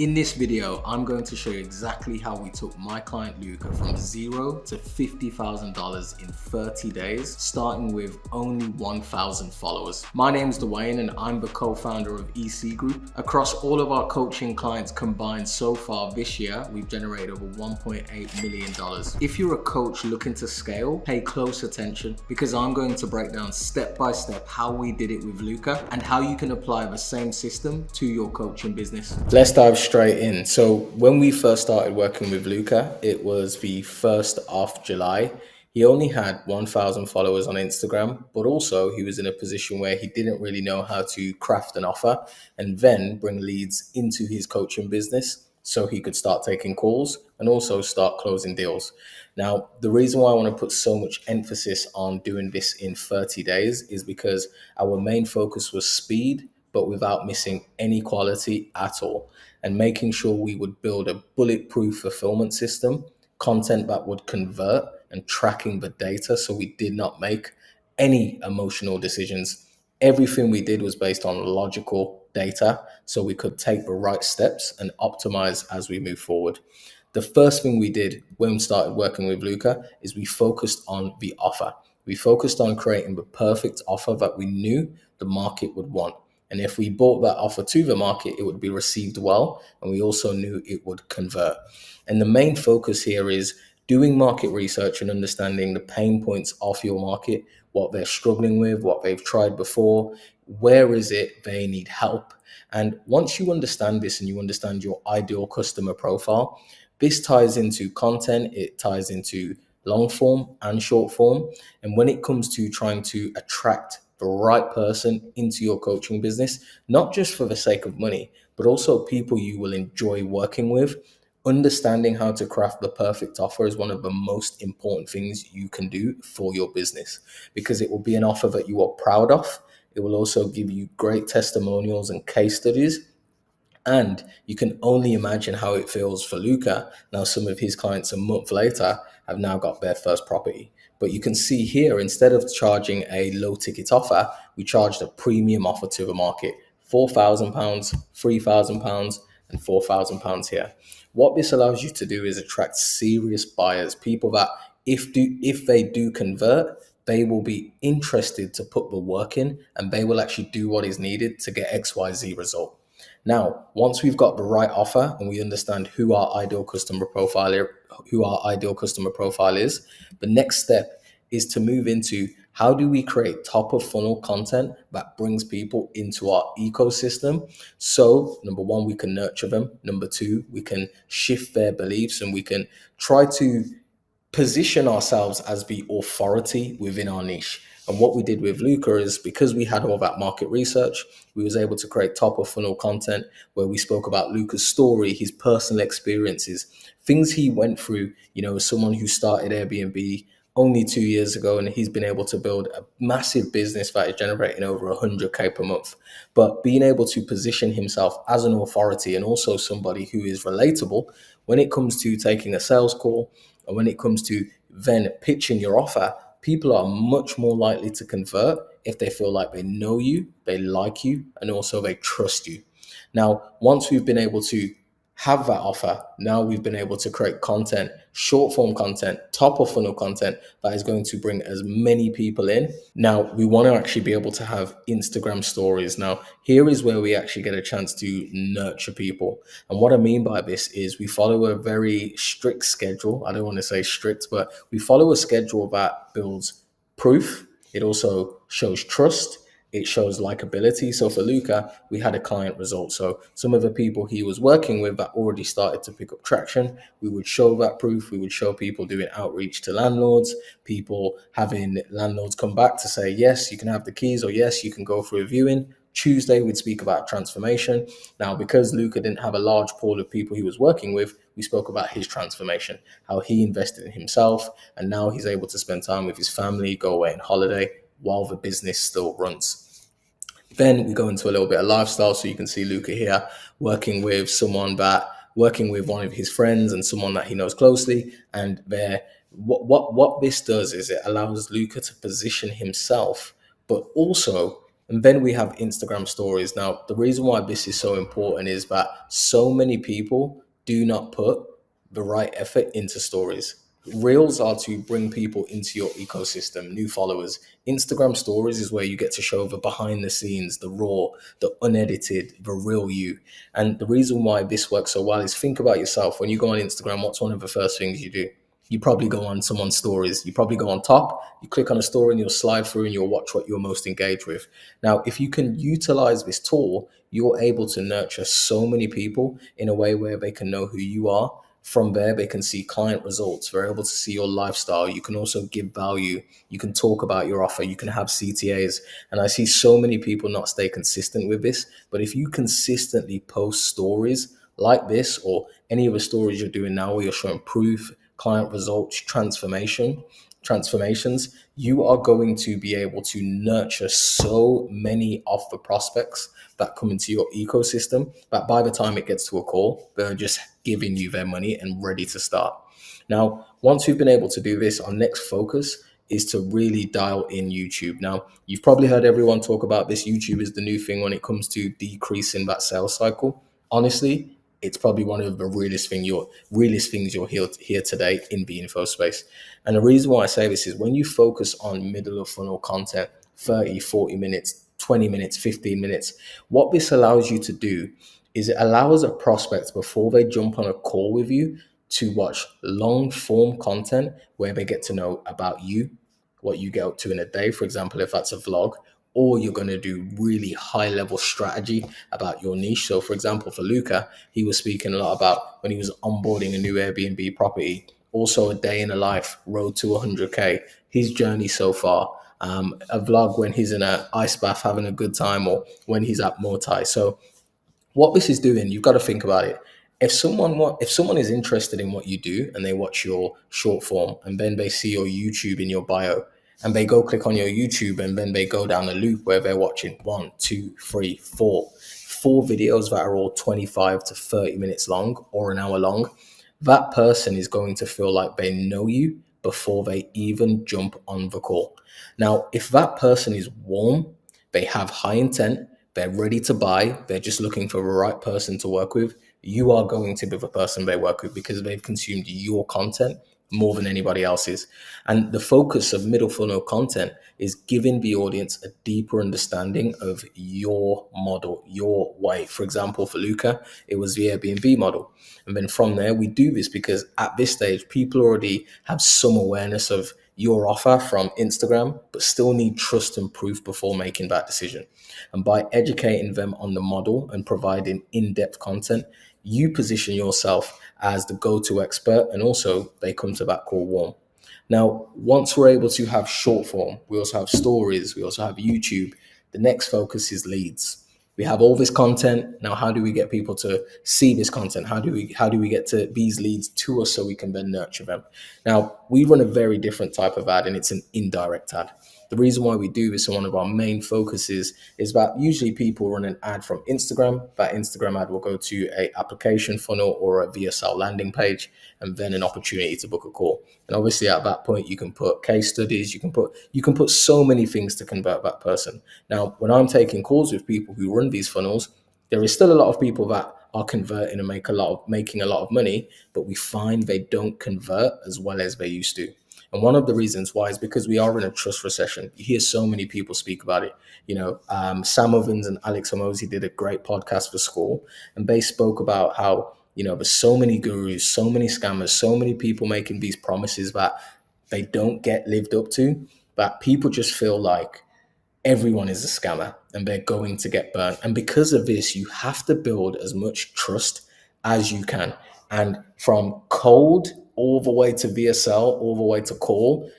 In this video, I'm going to show you exactly how we took my client Luca from $0 to $50,000 in 30 days, starting with only 1,000 followers. My name is Dwayne and I'm the co-founder of ECGroup. Across all of our coaching clients combined so far this year, we've generated over $1.8 million. If you're a coach looking to scale, pay close attention because I'm going to break down step by step how we did it with Luca and how you can apply the same system to your coaching business. Let's dive straight in. So when we first started working with Luca, it was the 1st of July. He only had 1,000 followers on Instagram, but also he was in a position where he didn't really know how to craft an offer and then bring leads into his coaching business so he could start taking calls and also start closing deals. Now, the reason why I want to put so much emphasis on doing this in 30 days is because our main focus was speed, but without missing any quality at all, and making sure we would build a bulletproof fulfillment system, content that would convert, and tracking the data so we did not make any emotional decisions. Everything we did was based on logical data so we could take the right steps and optimize as we move forward. The first thing we did when we started working with Luca is we focused on the offer. We focused on creating the perfect offer that we knew the market would want. And if we brought that offer to the market, it would be received well. And we also knew it would convert. And the main focus here is doing market research and understanding the pain points of your market, what they're struggling with, what they've tried before, where is it they need help. And once you understand this and you understand your ideal customer profile, this ties into content, it ties into long form and short form. And when it comes to trying to attract the right person into your coaching business, not just for the sake of money, but also people you will enjoy working with, understanding how to craft the perfect offer is one of the most important things you can do for your business, because it will be an offer that you are proud of. It will also give you great testimonials and case studies. And you can only imagine how it feels for Luca. Now, some of his clients a month later have now got their first property. But you can see here, instead of charging a low ticket offer, we charged a premium offer to the market, £4,000, £3,000, and £4,000 here. What this allows you to do is attract serious buyers, people that if they do convert, they will be interested to put the work in and they will actually do what is needed to get XYZ result. Now, once we've got the right offer and we understand who our ideal customer profile is, the next step is to move into how do we create top of funnel content that brings people into our ecosystem. So number one, we can nurture them. Number two, we can shift their beliefs and we can try to position ourselves as the authority within our niche. And what we did with Luca is, because we had all that market research, we was able to create top of funnel content where we spoke about Luca's story, his personal experiences, things he went through, as someone who started Airbnb only 2 years ago, and he's been able to build a massive business that is generating over 100K per month. But being able to position himself as an authority and also somebody who is relatable when it comes to taking a sales call, and when it comes to then pitching your offer, people are much more likely to convert if they feel like they know you, they like you, and also they trust you. Now, once we've been able to have that offer, now we've been able to create content, short form content, top of funnel content that is going to bring as many people in. Now, we want to actually be able to have Instagram stories. Now, here is where we actually get a chance to nurture people. And what I mean by this is we follow a very strict schedule. I don't want to say strict, but we follow a schedule that builds proof. It also shows trust. It shows likability. So for Luca, we had a client result. So some of the people he was working with that already started to pick up traction, we would show that proof. We would show people doing outreach to landlords, people having landlords come back to say, yes, you can have the keys, or yes, you can go for a viewing. Tuesday, we'd speak about transformation. Now, because Luca didn't have a large pool of people he was working with, we spoke about his transformation, how he invested in himself, and now he's able to spend time with his family, go away on holiday, while the business still runs. Then we go into a little bit of lifestyle. So you can see Luca here working with one of his friends and someone that he knows closely. And what this does is it allows Luca to position himself, but also And then we have Instagram stories. Now, the reason why this is so important is that so many people do not put the right effort into stories. Reels are to bring people into your ecosystem, new followers. Instagram stories is where you get to show the behind the scenes, the raw, the unedited, the real you. And the reason why this works so well is think about yourself. When you go on Instagram, what's one of the first things you do? You probably go on someone's stories. You probably go on top, you click on a story and you'll slide through and you'll watch what you're most engaged with. Now, if you can utilize this tool, you're able to nurture so many people in a way where they can know who you are. From there, they can see client results. They're able to see your lifestyle. You can also give value. You can talk about your offer. You can have CTAs. And I see so many people not stay consistent with this. But if you consistently post stories like this or any of the stories you're doing now where you're showing proof, client results, transformations, you are going to be able to nurture so many of the prospects that come into your ecosystem that by the time it gets to a call, they're just giving you their money and ready to start. Now, once we've been able to do this, our next focus is to really dial in YouTube. Now, you've probably heard everyone talk about this. YouTube is the new thing when it comes to decreasing that sales cycle. Honestly, it's probably one of the realest things you'll hear today in the info space. And the reason why I say this is when you focus on middle of funnel content, 30, 40 minutes, 20 minutes, 15 minutes, what this allows you to do is it allows a prospect before they jump on a call with you to watch long form content where they get to know about you, what you get up to in a day. For example, if that's a vlog, or you're going to do really high level strategy about your niche. So for example, for Luca, he was speaking a lot about when he was onboarding a new Airbnb property, also a day in a life, road to 100K, his journey so far, a vlog when he's in an ice bath having a good time or when he's at Muay Thai. So what this is doing, you've got to think about it. If someone is interested in what you do and they watch your short form and then they see your YouTube in your bio and they go click on your YouTube and then they go down a loop where they're watching one, two, three, four videos that are all 25 to 30 minutes long or an hour long, that person is going to feel like they know you before they even jump on the call. Now, if that person is warm, they have high intent, they're ready to buy, they're just looking for the right person to work with, you are going to be the person they work with because they've consumed your content more than anybody else's. And the focus of middle funnel content is giving the audience a deeper understanding of your model, your way. For example, for Luca, it was the Airbnb model. And then from there, we do this because at this stage, people already have some awareness of your offer from Instagram, but still need trust and proof before making that decision. And by educating them on the model and providing in-depth content, you position yourself as the go-to expert, and also they come to that call warm. Now, once we're able to have short form, we also have stories, we also have YouTube. The next focus is leads. We have all this content. Now, how do we get people to see this content? How do we get to these leads to us so we can then nurture them? Now, we run a very different type of ad, and it's an indirect ad. The reason why we do this and one of our main focuses is that usually people run an ad from Instagram. That Instagram ad will go to a application funnel or a VSL landing page, and then an opportunity to book a call. And obviously at that point, you can put case studies, you can put so many things to convert that person. Now, when I'm taking calls with people who run these funnels, there is still a lot of people that are converting and making a lot of money, but we find they don't convert as well as they used to. And one of the reasons why is because we are in a trust recession. You hear so many people speak about it. Sam Ovens and Alex Hormozi did a great podcast for school, and they spoke about how, there's so many gurus, so many scammers, so many people making these promises that they don't get lived up to, that people just feel like everyone is a scammer and they're going to get burnt. And because of this, you have to build as much trust as you can. And from cold all the way to VSL, all the way to call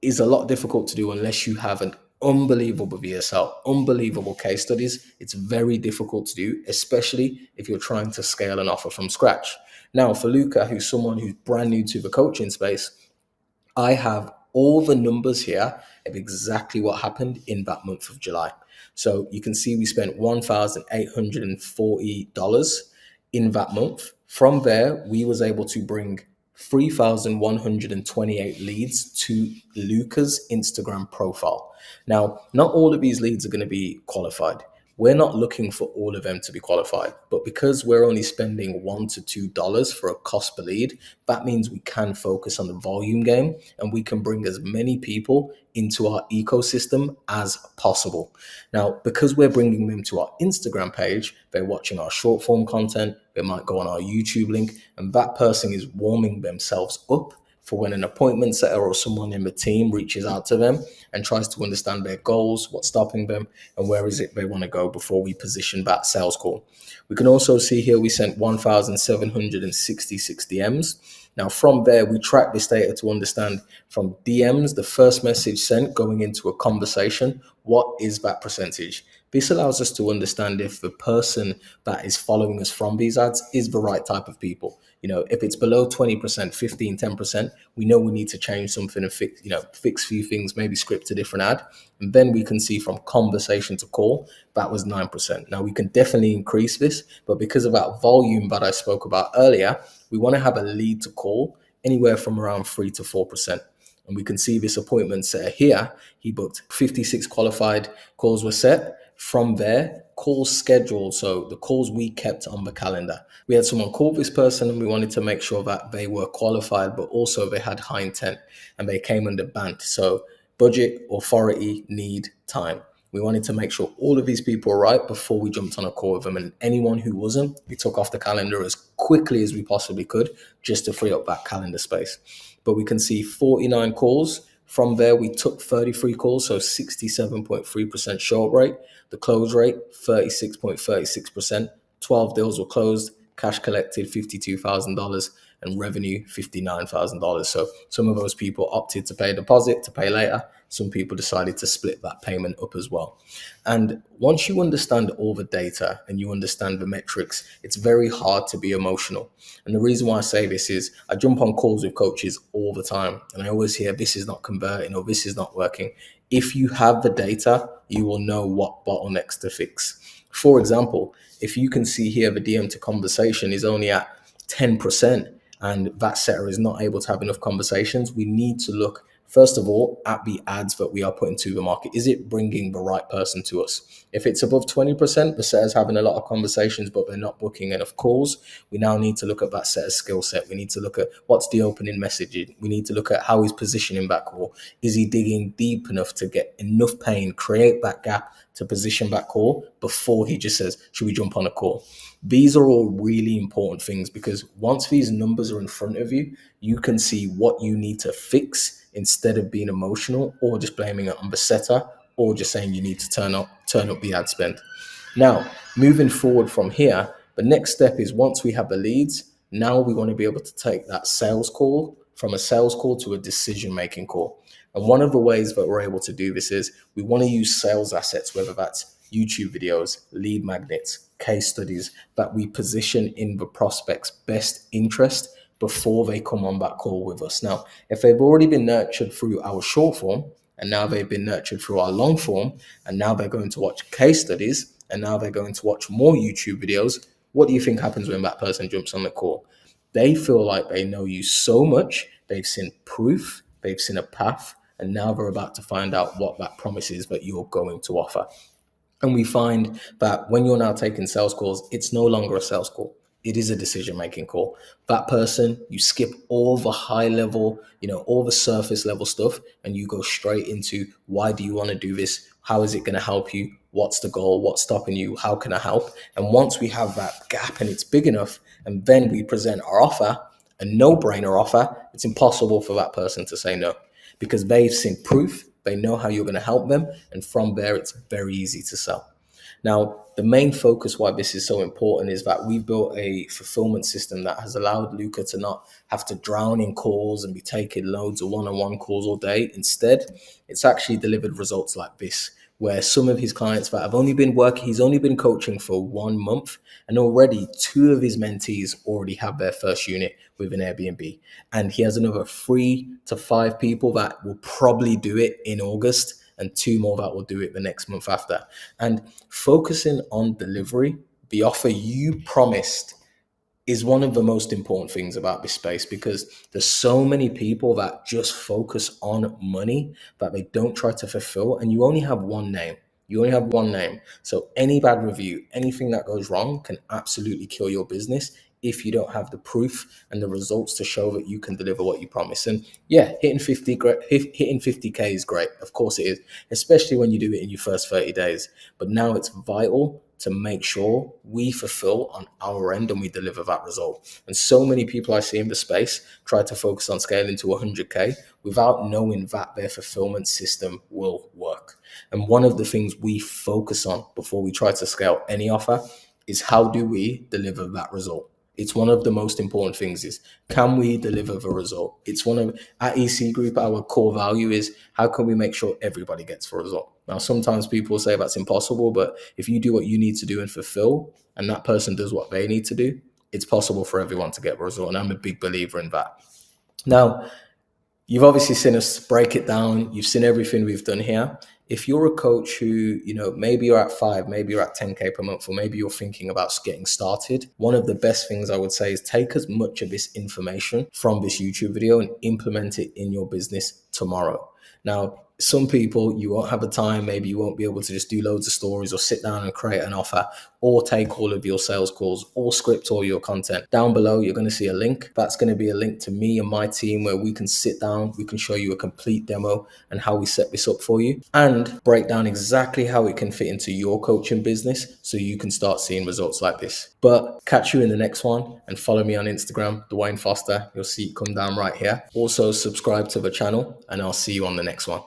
is a lot difficult to do unless you have an unbelievable VSL, unbelievable case studies. It's very difficult to do, especially if you're trying to scale an offer from scratch. Now, for Luca, who's someone who's brand new to the coaching space, I have all the numbers here of exactly what happened in that month of July. So you can see we spent $1,840 in that month. From there, we was able to bring 3,128 leads to Luca's Instagram profile. Now, not all of these leads are going to be qualified. We're not looking for all of them to be qualified, but because we're only spending $1 to $2 for a cost per lead, that means we can focus on the volume game and we can bring as many people into our ecosystem as possible. Now, because we're bringing them to our Instagram page, they're watching our short form content, they might go on our YouTube link, and that person is warming themselves up for when an appointment setter or someone in the team reaches out to them and tries to understand their goals, what's stopping them, and where is it they want to go before we position that sales call. We can also see here we sent 1,766 DMs. Now, from there, we track this data to understand from DMs, the first message sent going into a conversation, what is that percentage? This allows us to understand if the person that is following us from these ads is the right type of people. If it's below 20%, 15, 10%, we know we need to change something and fix a few things, maybe script a different ad. And then we can see from conversation to call, that was 9%. Now we can definitely increase this, but because of that volume that I spoke about earlier, we want to have a lead to call anywhere from around 3 to 4%. And we can see this appointment setter here. He booked 56 qualified calls were set. From there, calls scheduled. So the calls we kept on the calendar. We had someone call this person and we wanted to make sure that they were qualified, but also they had high intent and they came under BANT. So budget, authority, need, time. We wanted to make sure all of these people were right before we jumped on a call with them. And anyone who wasn't, we took off the calendar as quickly as we possibly could just to free up that calendar space. But we can see 49 calls. From there, we took 33 calls, so 67.3% show up rate. The close rate, 36.36%. 12 deals were closed, cash collected $52,000, and revenue $59,000. So some of those people opted to pay a deposit to pay later. Some people decided to split that payment up as well. And once you understand all the data and you understand the metrics, it's very hard to be emotional. And the reason why I say this is I jump on calls with coaches all the time and I always hear this is not converting or this is not working. If you have the data, you will know what bottlenecks to fix. For example, if you can see here the DM to conversation is only at 10% and that setter is not able to have enough conversations, we need to look first of all at the ads that we are putting to the market. Is it bringing the right person to us? If it's above 20%, the setter's having a lot of conversations, but they're not booking enough calls. We now need to look at that setter's skill set. We need to look at what's the opening messaging. We need to look at how he's positioning that call. Is he digging deep enough to get enough pain, create that gap to position that call before he just says, should we jump on a call? These are all really important things because once these numbers are in front of you, you can see what you need to fix instead of being emotional or just blaming it on the setter or just saying you need to turn up the ad spend. Now, moving forward from here, the next step is once we have the leads, now we want to be able to take that sales call from a sales call to a decision-making call. And one of the ways that we're able to do this is we want to use sales assets, whether that's YouTube videos, lead magnets, case studies that we position in the prospect's best interest before they come on that call with us. Now, if they've already been nurtured through our short form, and now they've been nurtured through our long form, and now they're going to watch case studies, and now they're going to watch more YouTube videos, what do you think happens when that person jumps on the call? They feel like they know you so much, they've seen proof, they've seen a path, and now they're about to find out what that promise is that you're going to offer. And we find that when you're now taking sales calls, it's no longer a sales call. It is a decision-making call. That person, you skip all the high level, all the surface level stuff, and you go straight into why do you want to do this? How is it going to help you? What's the goal? What's stopping you? How can I help? And once we have that gap and it's big enough, and then we present our offer, a no-brainer offer, it's impossible for that person to say no because they've seen proof. They know how you're going to help them. And from there, it's very easy to sell. Now, the main focus why this is so important is that we built a fulfillment system that has allowed Luca to not have to drown in calls and be taking loads of one-on-one calls all day. Instead, it's actually delivered results like this, where some of his clients that he's only been coaching for 1 month, and already 2 of his mentees already have their first unit with an Airbnb. And he has another 3 to 5 people that will probably do it in August and 2 more that will do it the next month after. And focusing on delivery, the offer you promised is one of the most important things about this space, because there's so many people that just focus on money that they don't try to fulfill, and you only have one name. You only have one name. So any bad review, anything that goes wrong can absolutely kill your business if you don't have the proof and the results to show that you can deliver what you promise. And yeah, hitting 50K is great. Of course it is, especially when you do it in your first 30 days. But now it's vital to make sure we fulfill on our end and we deliver that result. And so many people I see in the space try to focus on scaling to 100K without knowing that their fulfillment system will work. And one of the things we focus on before we try to scale any offer is, how do we deliver that result? It's one of the most important things is, can we deliver the result? It's one of, at ECGroup, our core value is, how can we make sure everybody gets the result? Now, sometimes people say that's impossible, but if you do what you need to do and fulfill, and that person does what they need to do, it's possible for everyone to get a result. And I'm a big believer in that. Now, you've obviously seen us break it down. You've seen everything we've done here. If you're a coach who, maybe you're at 5, maybe you're at 10K per month, or maybe you're thinking about getting started, one of the best things I would say is take as much of this information from this YouTube video and implement it in your business tomorrow. Now, some people, you won't have the time, maybe you won't be able to just do loads of stories or sit down and create an offer or take all of your sales calls or script all your content. Down below, you're going to see a link. That's going to be a link to me and my team where we can sit down, we can show you a complete demo and how we set this up for you, and break down exactly how it can fit into your coaching business so you can start seeing results like this. But catch you in the next one, and follow me on Instagram, Dwayne Foster. You'll see it come down right here. Also subscribe to the channel, and I'll see you on the next one.